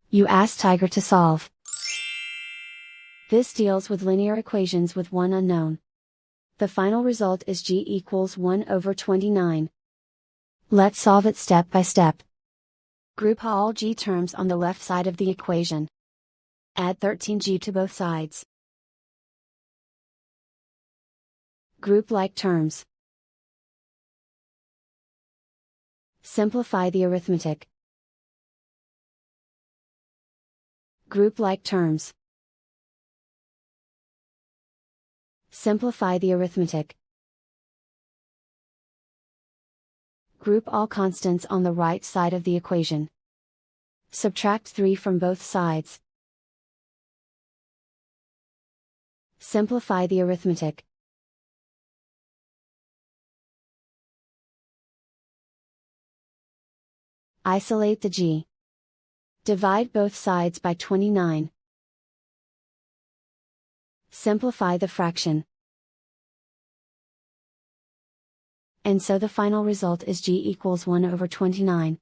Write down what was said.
You ask Tiger to solve. This deals with linear equations with one unknown. The final result is g equals 1/29. Let's solve it step by step. Group all g terms on the left side of the equation. Add 13g to both sides. Group like terms. Simplify the arithmetic. Group like terms. Simplify the arithmetic. Group all constants on the right side of the equation. Subtract 3 from both sides. Simplify the arithmetic. Isolate the g. Divide both sides by 29. Simplify the fraction. And so the final result is g equals 1/29.